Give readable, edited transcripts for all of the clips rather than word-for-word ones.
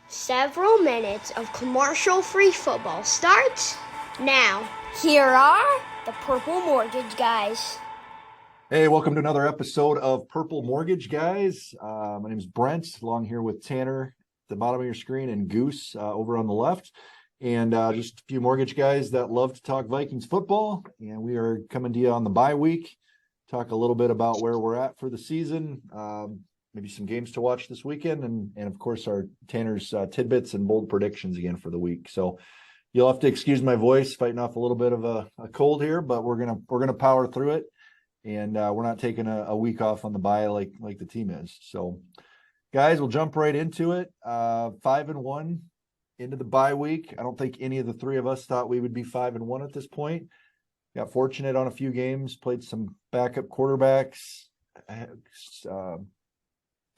Several minutes of commercial-free football starts now. Here are the Purple Mortgage Guys. Hey, welcome to another episode of Purple Mortgage Guys. My name is Brent, along here with Tanner at the bottom of your screen and Goose over on the left. And just a few mortgage guys that love to talk Vikings football. And we are coming to you on the bye week. Talk a little bit about where we're at for the season. Maybe some games to watch this weekend. And of course, our Tanner's tidbits and bold predictions again for the week. So you'll have to excuse my voice, fighting off a little bit of a cold here, but we're gonna power through it. And we're not taking a week off on the bye like the team is. So, guys, we'll jump right into it. 5-1 into the bye week. I don't think any of the three of us thought we would be 5-1 at this point. Got fortunate on a few games, played some backup quarterbacks,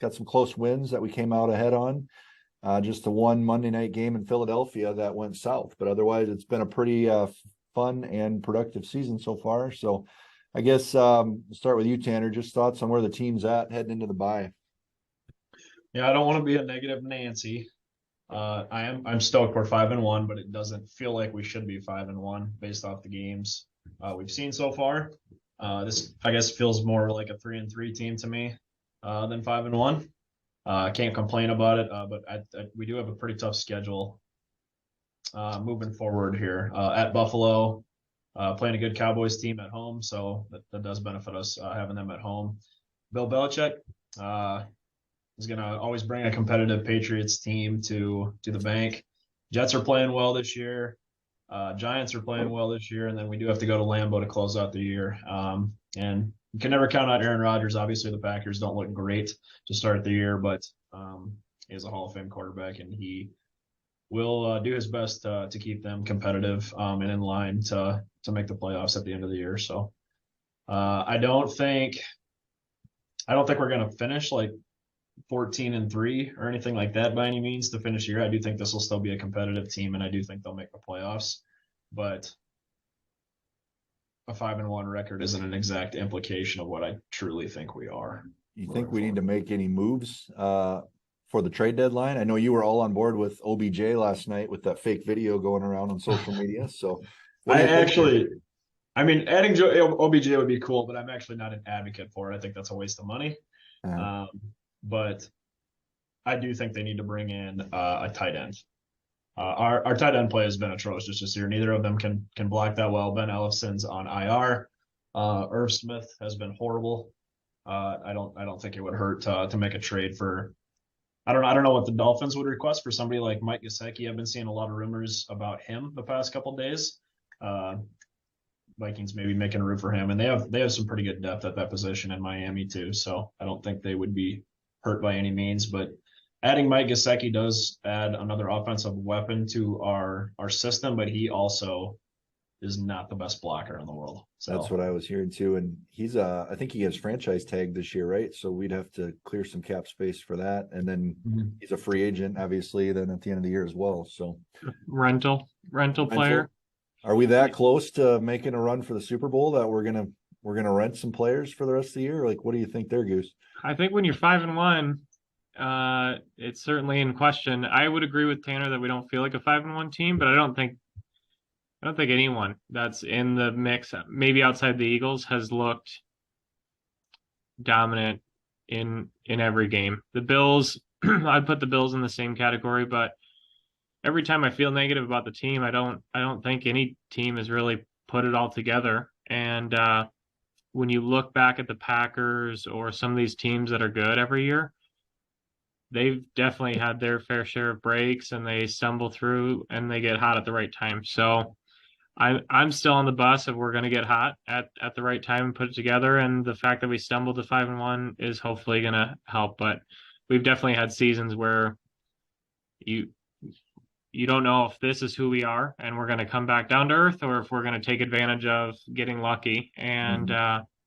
got some close wins that we came out ahead on. Just the one Monday night game in Philadelphia that went south. But otherwise, it's been a pretty fun and productive season so far. So, I guess we'll start with you, Tanner. Just thoughts on where the team's at heading into the bye. Yeah, I don't want to be a negative Nancy. I'm stoked we're 5-1, but it doesn't feel like we should be 5-1 based off the games we've seen so far. This, I guess, feels more like a 3-3 team to me than 5-1. Can't complain about it, but we do have a pretty tough schedule moving forward here at Buffalo. Playing a good Cowboys team at home, so that does benefit us having them at home. Bill Belichick is going to always bring a competitive Patriots team to the bank. Jets are playing well this year. Giants are playing well this year, and then we do have to go to Lambeau to close out the year. And you can never count out Aaron Rodgers. Obviously, the Packers don't look great to start the year, but he is a Hall of Fame quarterback, and he will do his best to keep them competitive and in line to make the playoffs at the end of the year. So I don't think we're going to finish like 14-3 or anything like that by any means to finish the year. I do think this will still be a competitive team, and I do think they'll make the playoffs. But a 5-1 record isn't an exact implication of what I truly think we are. You think we need to make any moves for the trade deadline? I know you were all on board with OBJ last night with that fake video going around on social media. So adding OBJ would be cool, but I'm actually not an advocate for it. I think that's a waste of money. But I do think they need to bring in a tight end. Our tight end play has been atrocious this year. Neither of them can block that well. Ben Ellefson's on IR. Irv Smith has been horrible. I don't think it would hurt to make a trade for. I don't know what the Dolphins would request for somebody like Mike Gesicki. I've been seeing a lot of rumors about him the past couple of days. Vikings maybe making room for him, and they have some pretty good depth at that position in Miami too. So I don't think they would be hurt by any means. But adding Mike Gesicki does add another offensive weapon to our system, but he also is not the best blocker in the world. So that's what I was hearing too. And he's I think he has franchise tag this year, right? So we'd have to clear some cap space for that. And then he's a free agent, obviously, then at the end of the year as well. So rental player. Are we that close to making a run for the Super Bowl that we're gonna rent some players for the rest of the year? Like, what do you think there, Goose? I think when you're 5-1, it's certainly in question. I would agree with Tanner that we don't feel like a 5-1 team, but I don't think anyone that's in the mix, maybe outside the Eagles, has looked dominant in every game. The Bills, I'd put the Bills in the same category, but every time I feel negative about the team, I don't think any team has really put it all together. And when you look back at the Packers or some of these teams that are good every year, they've definitely had their fair share of breaks, and they stumble through and they get hot at the right time. So I'm still on the bus of we're going to get hot at the right time and put it together. And the fact that we stumbled to 5-1 is hopefully going to help. But we've definitely had seasons where you don't know if this is who we are and we're going to come back down to earth, or if we're going to take advantage of getting lucky and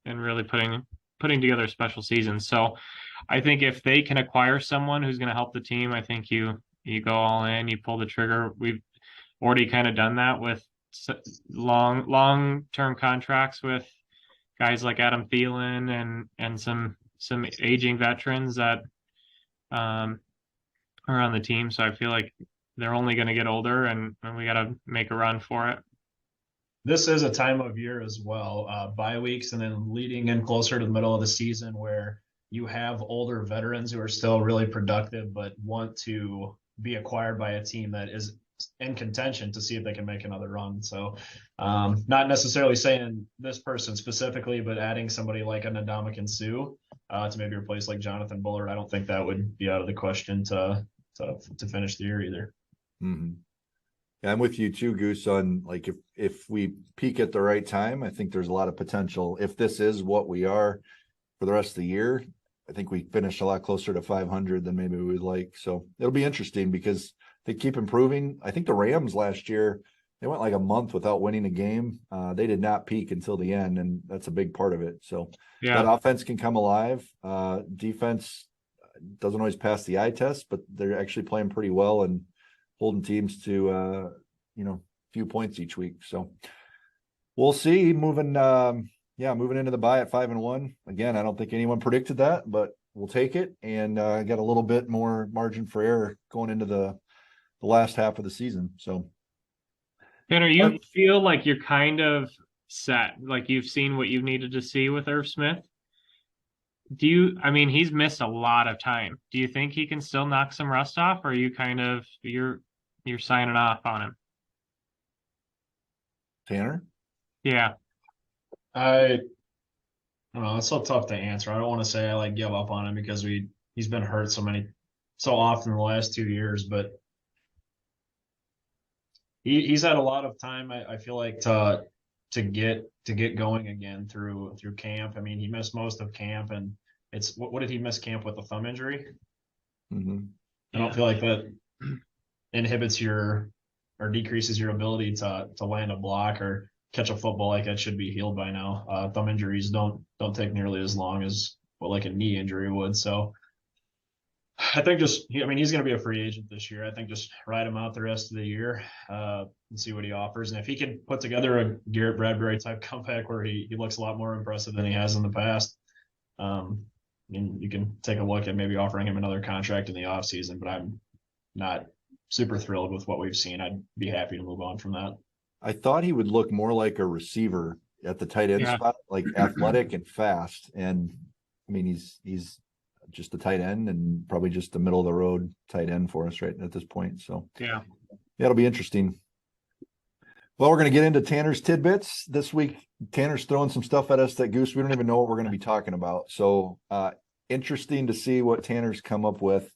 really putting together a special season. So I think if they can acquire someone who's going to help the team, I think you go all in, you pull the trigger. We've already kind of done that with long-term contracts with guys like Adam Thielen and some aging veterans that are on the team. So I feel like they're only going to get older, and we got to make a run for it. This is a time of year as well, bye weeks and then leading in closer to the middle of the season where you have older veterans who are still really productive but want to be acquired by a team that is in contention to see if they can make another run. So not necessarily saying this person specifically, but adding somebody like a Ndamukong Suh to maybe replace like Jonathan Bullard, I don't think that would be out of the question to finish the year either. Mm-hmm. Yeah, I'm with you too, Goose, on like if we peak at the right time, I think there's a lot of potential. If this is what we are for the rest of the year, I think we finish a lot closer to 500 than maybe we would like. So it'll be interesting because they keep improving. I think the Rams last year, they went like a month without winning a game. They did not peak until the end, and that's a big part of it. So that offense can come alive. Defense doesn't always pass the eye test, but they're actually playing pretty well and holding teams to few points each week. So we'll see. Moving into the bye at 5-1. Again, I don't think anyone predicted that, but we'll take it and got a little bit more margin for error going into the last half of the season. So Tanner, you feel like you're kind of set, like you've seen what you've needed to see with Irv Smith. He's missed a lot of time. Do you think he can still knock some rust off, or are you kind of you're signing off on him? Tanner? Yeah. I don't know. It's so tough to answer. I don't want to say I like give up on him because he's been hurt so often in the last 2 years, but he's had a lot of time. I feel like to get going again through camp. I mean, he missed most of camp, and it's what did he miss camp with, a thumb injury? Mm-hmm. I don't feel like that inhibits or decreases your ability to land a block or catch a football. Like that should be healed by now. Thumb injuries don't take nearly as long as what like a knee injury would. So I think he's going to be a free agent this year. I think just ride him out the rest of the year and see what he offers. And if he can put together a Garrett Bradbury type comeback where he looks a lot more impressive than he has in the past, you can take a look at maybe offering him another contract in the offseason, but I'm not super thrilled with what we've seen. I'd be happy to move on from that. I thought he would look more like a receiver at the tight end spot, like athletic and fast. And I mean, he's just a tight end and probably just the middle of the road tight end for us right at this point. So yeah, it'll be interesting. Well, we're going to get into Tanner's tidbits this week. Tanner's throwing some stuff at us that Goose, we don't even know what we're going to be talking about. So interesting to see what Tanner's come up with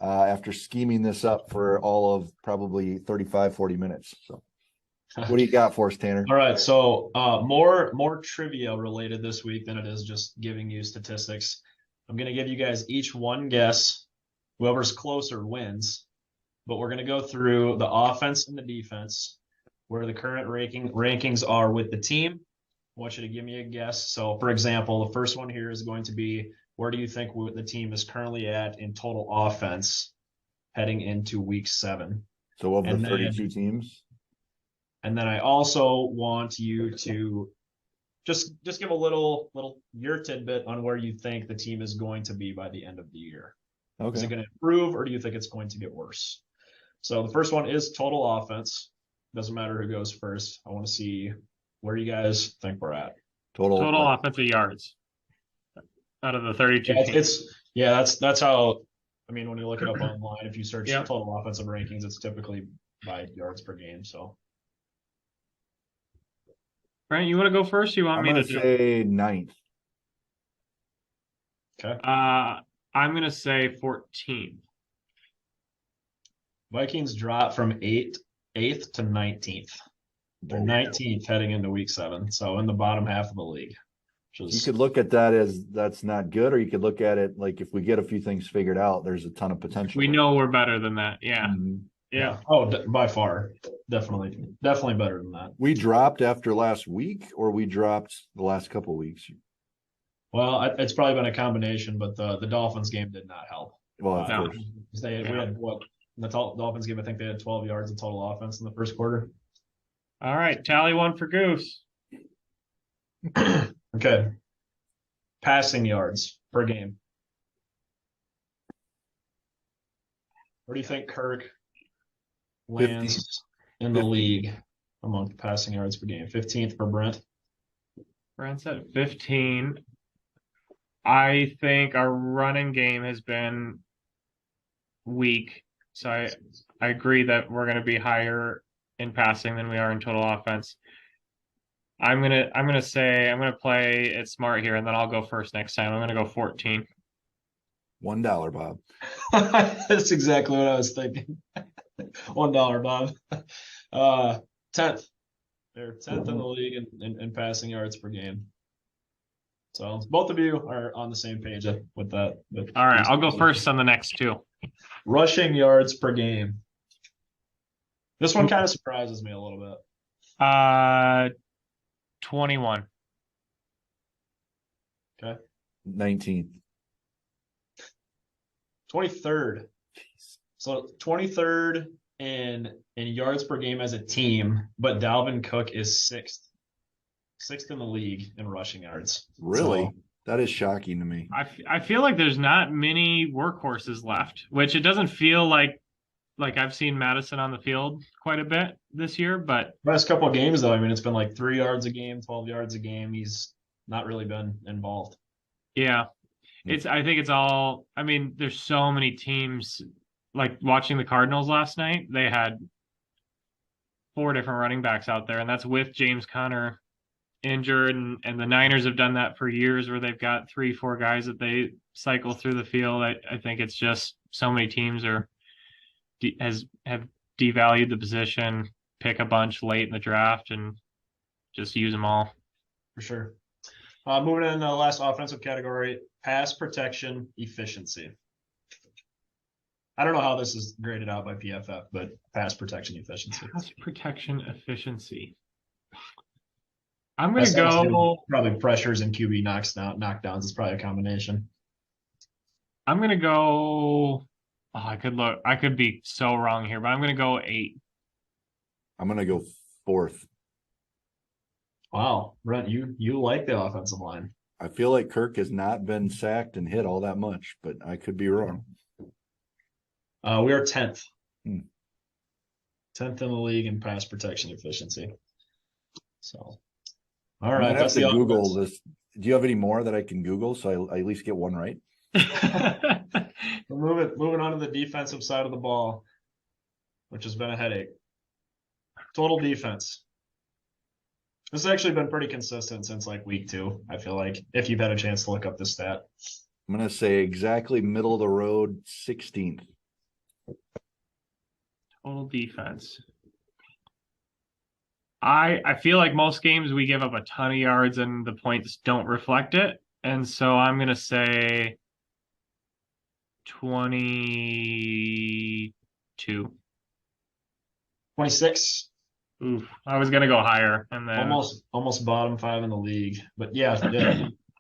after scheming this up for all of probably 35-40 minutes. So what do you got for us, Tanner? All right. So more trivia related this week than it is just giving you statistics. I'm going to give you guys each one guess. Whoever's closer wins. But we're going to go through the offense and the defense, where the current rankings are with the team. I want you to give me a guess. So, for example, the first one here is going to be, where do you think the team is currently at in total offense heading into week 7? So of the 32 teams? And then I also want you to just give a little your tidbit on where you think the team is going to be by the end of the year. Okay. Is it going to improve, or do you think it's going to get worse? So the first one is total offense. Doesn't matter who goes first. I want to see where you guys think we're at. Total offensive yards out of the 32 teams. That's how. I mean, when you look it up online, if you search total offensive rankings, it's typically by yards per game. So, Brent, you want to go first? Or you want me to say 9th? Okay. I'm going to say 14th. Vikings drop from 8th to 19th. They're 19th heading into week 7, so in the bottom half of the league. You could look at that as that's not good, or you could look at it like if we get a few things figured out, there's a ton of potential. We know we're better than that. Yeah. Mm-hmm. Yeah. Oh, by far. Definitely better than that. We dropped after last week, or we dropped the last couple of weeks? Well, it's probably been a combination, but the Dolphins game did not help. Well, of course. We had what? In the Dolphins game, I think they had 12 yards of total offense in the first quarter. All right. Tally one for Goose. Okay. Passing yards per game. Where do you think Kirk lands in the 15th. league among passing yards per game? 15th for Brent. Brent's at 15. I think our running game has been weak. So I agree that we're going to be higher in passing than we are in total offense. I'm gonna play it smart here, and then I'll go first next time. I'm gonna go 14. $1, Bob. That's exactly what I was thinking. $1, Bob. 10th. They're 10th in the league in passing yards per game. So both of you are on the same page with that. All right, I'll go first on the next two. Rushing yards per game. This one kind of surprises me a little bit. 21. Okay. 19th. 23rd. So 23rd in yards per game as a team, but Dalvin Cook is 6th. 6th in the league in rushing yards. Really? So, That is shocking to me. I feel like there's not many workhorses left, which it doesn't feel like I've seen Madison on the field quite a bit this year, but last couple of games though, I mean, it's been like 3 yards a game, 12 yards a game. He's not really been involved. yeah, I think it's all, I mean, there's so many teams, like watching the Cardinals last night, they had 4 different running backs out there, and that's with James Conner injured, and the Niners have done that for years where they've got 3-4 guys that they cycle through the field. I think it's just so many teams have devalued the position, pick a bunch late in the draft and just use them all. For sure. Moving in the last offensive category, pass protection efficiency. I don't know how this is graded out by PFF, but pass protection efficiency. Pass protection efficiency. I'm going to go. Probably pressures and QB knockdowns is probably a combination. I'm going to go. Oh, I could be so wrong here, but I'm going to go 8. I'm going to go 4th. Wow, Brent, you like the offensive line. I feel like Kirk has not been sacked and hit all that much, but I could be wrong. We are 10th. 10th 10th in the league in pass protection efficiency. So, all I right. have to Google this. Do you have any more that I can Google so I at least get one right? Moving on to the defensive side of the ball, which has been a headache. Total defense. This has actually been pretty consistent since like week 2, I feel like, if you've had a chance to look up this stat. I'm going to say exactly middle of the road, 16th. Total defense. I feel like most games we give up a ton of yards and the points don't reflect it. And so I'm going to say 22. 26. Oof, I was going to go higher. And then almost bottom 5 in the league. But yeah,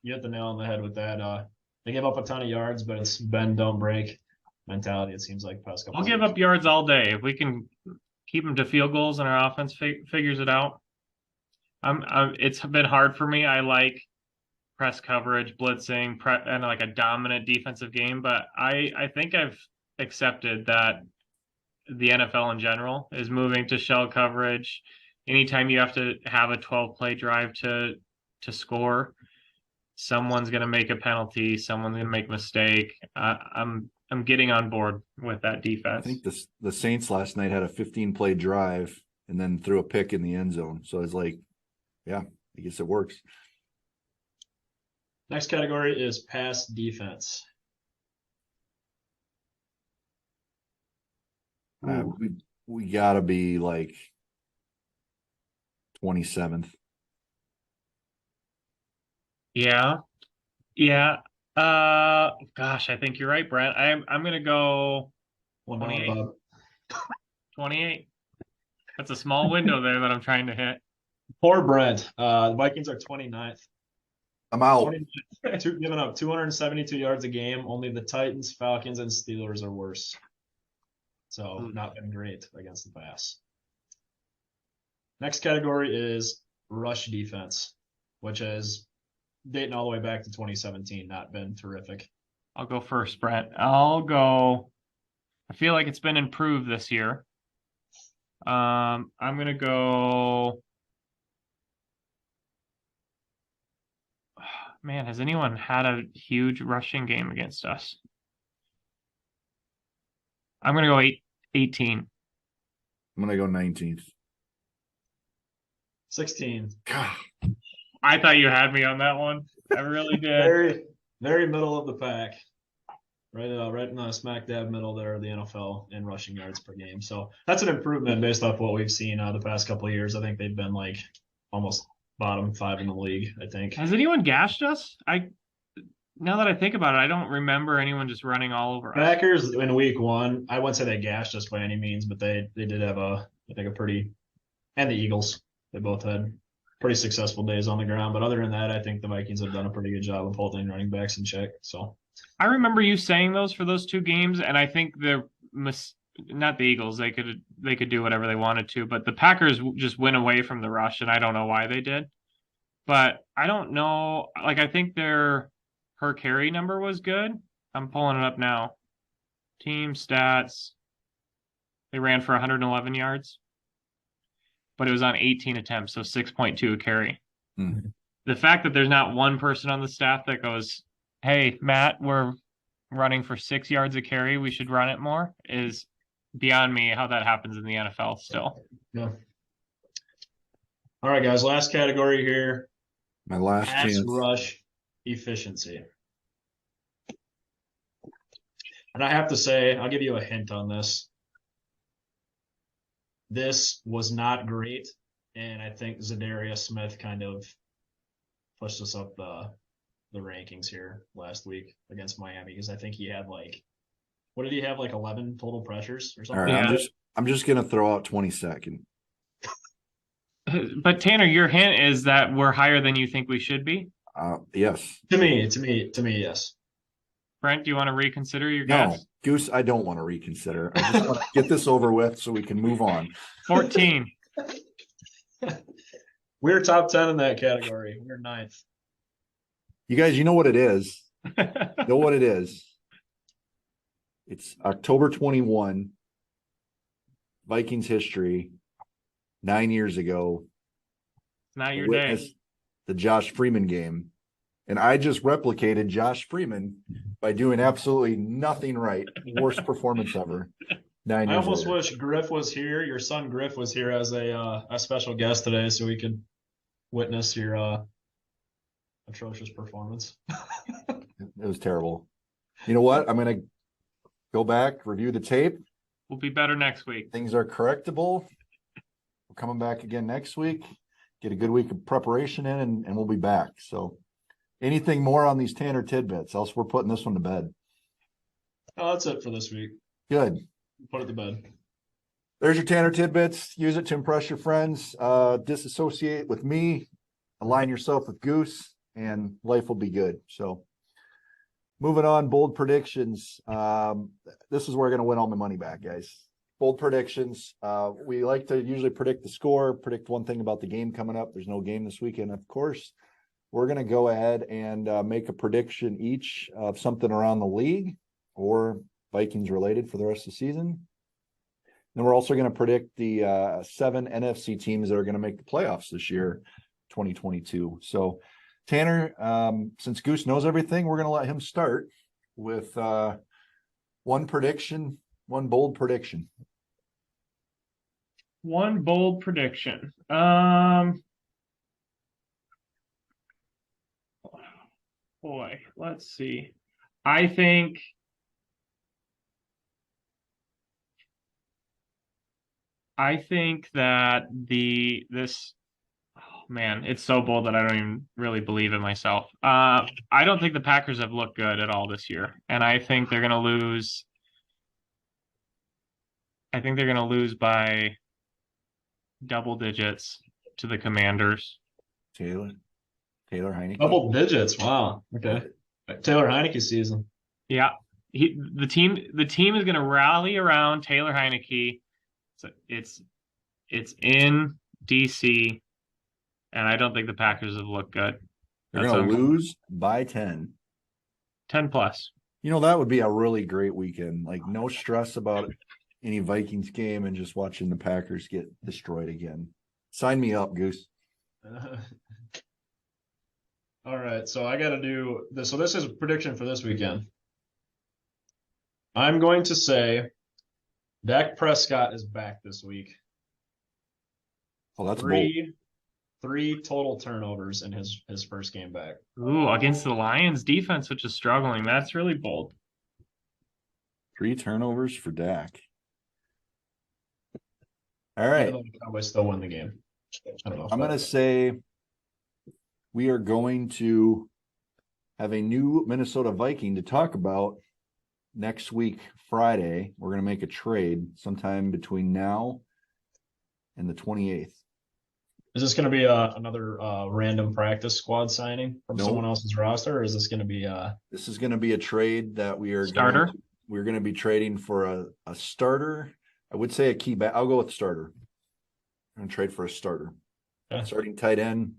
you hit the nail on the head with that. They give up a ton of yards, but it's bend, don't break mentality, it seems like past couple I'll give up yards all day. If we can keep them to field goals and our offense figures it out. It's been hard for me. I like press coverage, blitzing, and like a dominant defensive game, but I think I've accepted that the NFL in general is moving to shell coverage. Anytime you have to have a 12-play drive to score, someone's going to make a penalty, someone's going to make a mistake. I'm getting on board with that defense. I think the Saints last night had a 15-play drive and then threw a pick in the end zone. So it's like, yeah, I guess it works. Next category is pass defense. We got to be like 27th. Yeah. Gosh, I think you're right, Brent. I'm going to go 28. 28. That's a small window there that I'm trying to hit. Poor Brent. The Vikings are 29th. I'm out. Giving up 272 yards a game. Only the Titans, Falcons, and Steelers are worse. So not been great against the pass. Next category is rush defense, which is dating all the way back to 2017, not been terrific. I'll go first, Brent. I'll go I feel like it's been improved this year. I'm gonna go. Man, has anyone had a huge rushing game against us? I'm gonna go 18. I'm gonna go 19th. 16. God, I thought you had me on that one. I really did. Very, very middle of the pack. Right in the smack dab middle there of the NFL in rushing yards per game. So that's an improvement based off what we've seen the past couple of years. I think they've been like almost bottom 5 in the league, I think. Has anyone gashed us? Now that I think about it, I don't remember anyone just running all over us. Packers in week 1, I wouldn't say they gashed us by any means, but they did have I think a pretty, and the Eagles, they both had pretty successful days on the ground. But other than that, I think the Vikings have done a pretty good job of holding running backs in check. So I remember you saying those for those 2 games, and I think not the Eagles. They could do whatever they wanted to, but the Packers just went away from the rush, and I don't know why they did. But I don't know. Like, I think their per carry number was good. I'm pulling it up now. Team stats. They ran for 111 yards, but it was on 18 attempts, so 6.2 a carry. Mm-hmm. The fact that there's not one person on the staff that goes, "Hey, Matt, we're running for 6 yards a carry. We should run it more," is beyond me how that happens in the NFL still. yeah. All right, guys. Last category here. my last Pass chance. rush efficiency. And I have to say, I'll give you a hint on this. This was not great, and I think Zadarius Smith kind of pushed us up the rankings here last week against Miami, because I think he had what did he have, 11 total pressures or All something? right, Yeah. I'm just gonna throw out 22nd. But Tanner, your hint is that we're higher than you think we should be. Yes. To me, yes. Brent, do you want to reconsider your No, guess? Goose, I don't want to reconsider. I just want to get this over with so we can move on. 14. We're top 10 in that category. We're 9th. You guys, you know what it is. Know what it is. It's October 21, Vikings history, 9 years ago. Not your Witnessed day. the Josh Freeman game. And I just replicated Josh Freeman by doing absolutely nothing right. Worst performance ever. 9 I years almost later. wish Griff was here. Your son Griff was here as a special guest today, so we could witness your atrocious performance. It was terrible. You know what? I'm going to go back, review the tape. We'll be better next week. Things are correctable. We're coming back again next week. Get a good week of preparation in, and we'll be back. So anything more on these Tanner tidbits? Else we're putting this one to bed. Oh, that's it for this week. Good. Put it to bed. There's your Tanner tidbits. Use it to impress your friends. Disassociate with me. Align yourself with Goose, and life will be good. So moving on, bold predictions. This is where I'm going to win all my money back, guys. Bold predictions. We like to usually predict the score, predict one thing about the game coming up. There's no game this weekend, of course. We're going to go ahead and make a prediction each of something around the league or Vikings related for the rest of the season. And we're also going to predict the 7 NFC teams that are going to make the playoffs this year, 2022. So Tanner, since Goose knows everything, we're going to let him start with one prediction, one bold prediction. One bold prediction. Boy, let's see. I think that man, it's so bold that I don't even really believe in myself. I don't think the Packers have looked good at all this year, and I think they're going to lose. I think they're going to lose by double digits to the Commanders. Taylor Heineke. Double digits. Wow. Okay. Taylor Heineke season. Yeah, the team is going to rally around Taylor Heineke. So it's in DC, and I don't think the Packers have looked good. They're going to lose by 10. 10 plus. That would be a really great weekend. Like no stress about any Vikings game and just watching the Packers get destroyed again. Sign me up, Goose. All right, so I got to do this. So this is a prediction for this weekend. I'm going to say Dak Prescott is back this week. Oh, that's bold. Three total turnovers in his first game back. Ooh, against the Lions defense, which is struggling. That's really bold. 3 turnovers for Dak. All right. Even though the Cowboys still win the game. I don't know. I'm going to say we are going to have a new Minnesota Viking to talk about next week, Friday. We're going to make a trade sometime between now and the 28th. Is this going to be another random practice squad signing from No. someone else's roster, or is this going to be This is going to be a trade that we are Starter? We're going to be trading for a starter. I would say a key back. I'll go with starter. I'm going to trade for a starter. Okay. Starting tight end,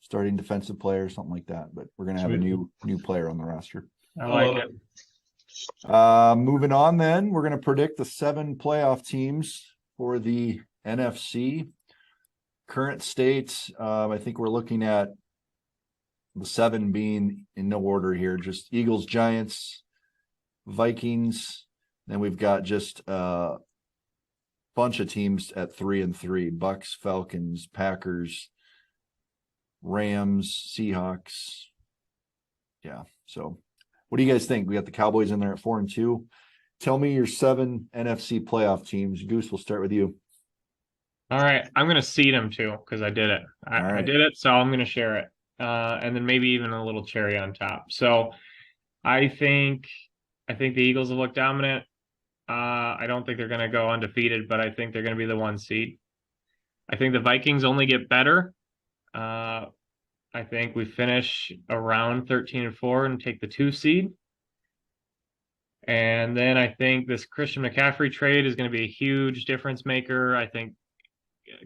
starting defensive player, something like that. But we're going to have a new player on the roster. I like it. Moving on then, we're going to predict the 7 playoff teams for the NFC. Current states, I think we're looking at the 7 being in no order here, just Eagles, Giants, Vikings. Then we've got just a bunch of teams at 3-3, Bucks, Falcons, Packers, Rams, Seahawks. Yeah. So what do you guys think? We got the Cowboys in there at 4-2. Tell me your 7 NFC playoff teams. Goose, we'll start with you. All right, I'm gonna seed them too because I did it. I did it, so I'm gonna share it, and then maybe even a little cherry on top. So I think the Eagles will look dominant. I don't think they're gonna go undefeated, but I think they're gonna be the 1 seed. I think the Vikings only get better. I think we finish around 13-4 and take the 2 seed. And then I think this Christian McCaffrey trade is going to be a huge difference maker. I think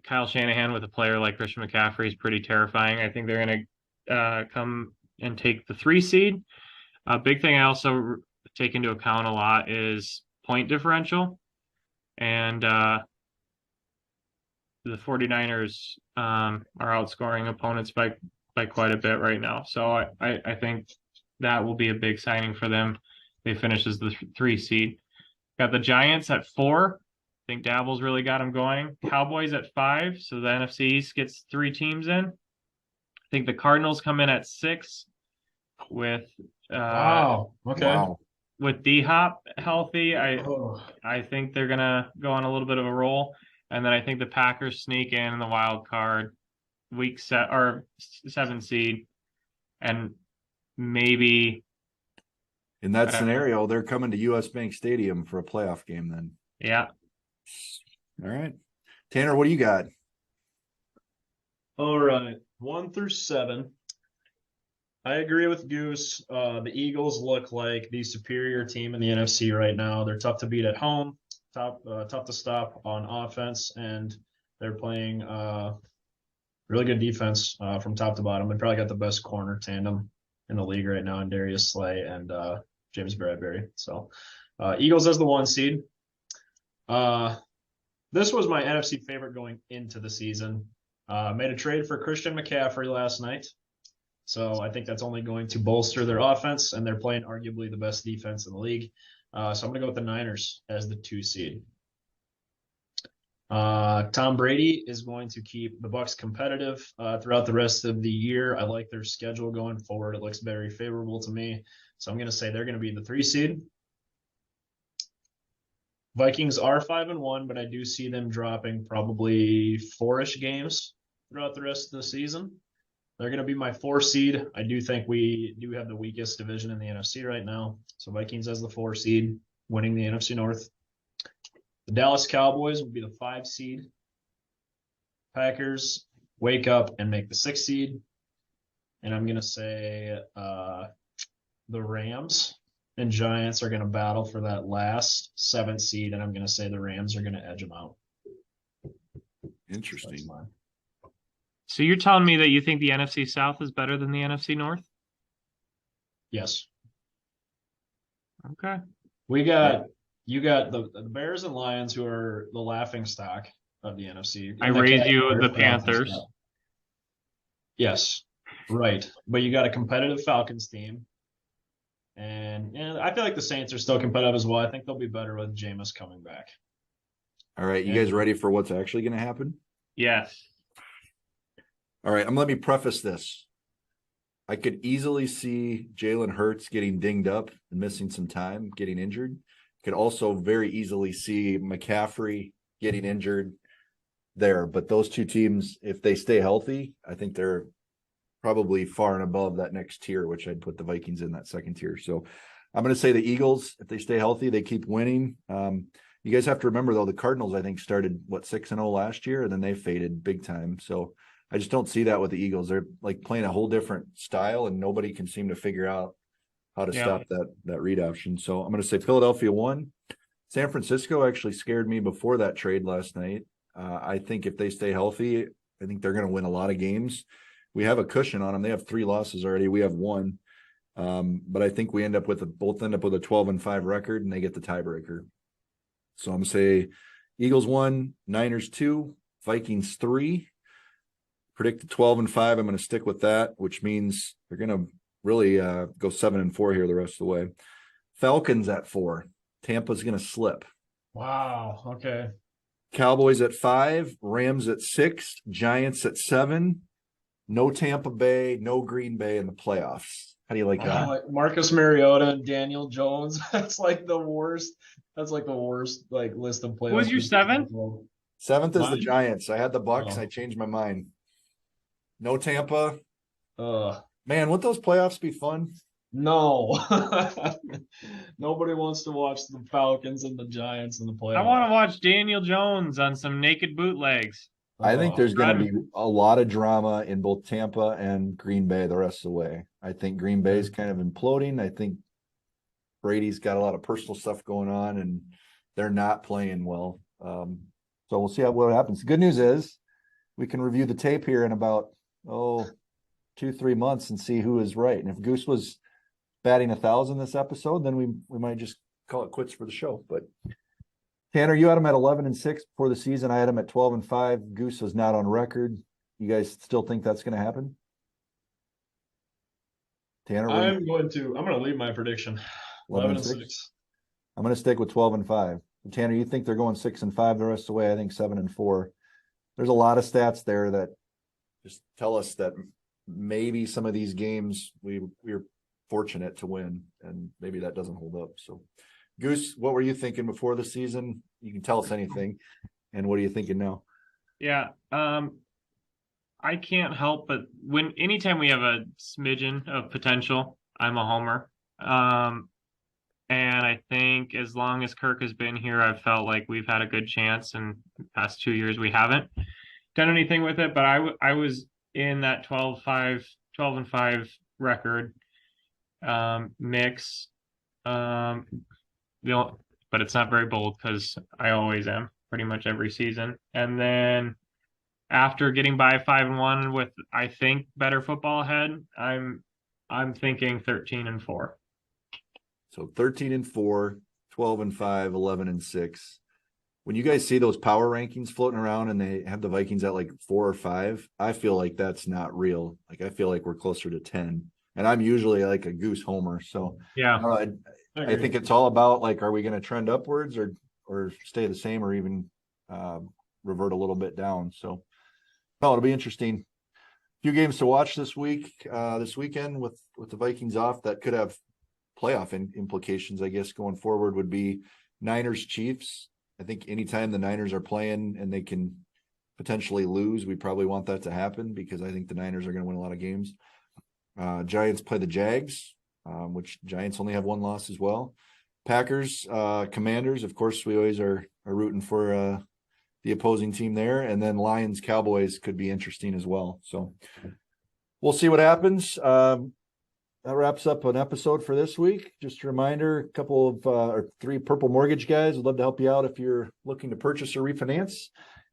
Kyle Shanahan with a player like Christian McCaffrey is pretty terrifying. I think they're going to come and take the 3 seed. A big thing I also take into account a lot is point differential. And the 49ers are outscoring opponents by quite a bit right now. So I think that will be a big signing for them. They finish as the 3 seed. Got the Giants at 4. I think Dabble's really got them going. Cowboys at 5, so the NFC East gets 3 teams in. I think the Cardinals come in at 6 with with D-Hop healthy. I think they're gonna go on a little bit of a roll, and then I think the Packers sneak in the wild card week 7 seed, and maybe in that scenario, they're coming to US Bank Stadium for a playoff game then. Yeah. All right. Tanner, what do you got? All right. 1 through 7. I agree with Goose. The Eagles look like the superior team in the NFC right now. They're tough to beat at home, tough to stop on offense, and they're playing really good defense from top to bottom. They probably got the best corner tandem in the league right now in Darius Slay and James Bradbury. So Eagles as the 1 seed. This was my NFC favorite going into the season. Made a trade for Christian McCaffrey last night. So I think that's only going to bolster their offense, and they're playing arguably the best defense in the league. So I'm going to go with the Niners as the 2 seed. Tom Brady is going to keep the Bucs competitive throughout the rest of the year. I like their schedule going forward. It looks very favorable to me. So I'm going to say they're going to be the 3 seed. Vikings are 5-1, but I do see them dropping probably 4-ish games throughout the rest of the season. They're going to be my 4 seed. I do think we do have the weakest division in the NFC right now. So Vikings as the 4 seed, winning the NFC North. The Dallas Cowboys will be the 5 seed. Packers wake up and make the 6 seed. And I'm going to say the Rams and Giants are going to battle for that last 7th seed. And I'm going to say the Rams are going to edge them out. Interesting. So you're telling me that you think the NFC South is better than the NFC North? Yes. Okay. You got the Bears and Lions, who are the laughing stock of the NFC. I In the raised you category the of laughing Panthers. stock. Yes, right. But you got a competitive Falcons team. And I feel like the Saints are still competitive as well. I think they'll be better with Jameis coming back. All right, you guys ready for what's actually going to happen? Yes. All right, let me preface this. I could easily see Jalen Hurts getting dinged up and missing some time, getting injured. Could also very easily see McCaffrey getting injured there. But those two teams, if they stay healthy, I think they're probably far and above that next tier, which I'd put the Vikings in that second tier. So I'm going to say the Eagles, if they stay healthy, they keep winning. You guys have to remember, though, the Cardinals, I think, started, 6-0 last year, and then they faded big time. So I just don't see that with the Eagles. They're like playing a whole different style, and nobody can seem to figure out how to stop that read option. So I'm going to say Philadelphia 1. San Francisco actually scared me before that trade last night. I think if they stay healthy, I think they're going to win a lot of games. We have a cushion on them. They have 3 losses already. We have 1. But I think we both end up with a 12-5 record, and they get the tiebreaker. So I'm going to say Eagles 1, Niners 2, Vikings 3. Predict 12-5. I'm going to stick with that, which means they're going to really go 7-4 here the rest of the way. Falcons at 4. Tampa's going to slip. Wow. Okay. Cowboys at 5. Rams at 6. Giants at 7. No Tampa Bay, no Green Bay in the playoffs. How do you like that? Like Marcus Mariota and Daniel Jones. That's like the worst. That's like the worst list of playoffs. What was your 7th? 7th is the Mine? Giants. I had the Bucks. Oh. I changed my mind. No Tampa. Ugh. Man, would those playoffs be fun? No. Nobody wants to watch the Falcons and the Giants in the playoffs. I want to watch Daniel Jones on some naked bootlegs. I think there's going to I'm- be a lot of drama in both Tampa and Green Bay the rest of the way. I think Green Bay is kind of imploding. I think Brady's got a lot of personal stuff going on, and they're not playing well. So we'll see what happens. The good news is we can review the tape here in about 2-3 months and see who is right. And if Goose was batting 1,000 this episode, then we might just call it quits for the show. But Tanner, you had him at 11-6 before the season. I had him at 12-5. Goose was not on record. You guys still think that's going to happen? Tanner, I'm going to leave my prediction. 11-6. I'm going to stick with 12-5. Tanner, you think they're going 6-5 the rest of the way? I think 7-4. There's a lot of stats there that just tell us that maybe some of these games we're fortunate to win, and maybe that doesn't hold up. So Goose, what were you thinking before the season? You can tell us anything. And what are you thinking now? Yeah. I can't help but anytime we have a smidgen of potential, I'm a homer. And I think as long as Kirk has been here, I've felt like we've had a good chance, and the past 2 years we haven't done anything with it. But I was in that 12-5 record mix. But it's not very bold because I always am pretty much every season. And then after getting by 5-1 with, I think, better football ahead, I'm thinking 13-4. So 13-4, 12-5, 11-6. When you guys see those power rankings floating around and they have the Vikings at 4 or 5, I feel like that's not real. I feel like we're closer to 10. And I'm usually a Goose homer. So yeah, I think it's all about are we going to trend upwards or stay the same or even revert a little bit down. So it'll be interesting. A few games to watch this weekend with the Vikings off that could have playoff implications, I guess, going forward would be Niners Chiefs. I think anytime the Niners are playing and they can potentially lose, we probably want that to happen because I think the Niners are going to win a lot of games. Giants play the Jags, which Giants only have 1 loss as well. Packers, Commanders, of course, we always are rooting for the opposing team there. And then Lions, Cowboys could be interesting as well. So we'll see what happens. That wraps up an episode for this week. Just a reminder, a couple of or 3 Purple Mortgage guys would love to help you out if you're looking to purchase or refinance.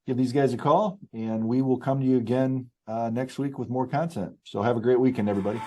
Give these guys a call, and we will come to you again next week with more content. So have a great weekend, everybody.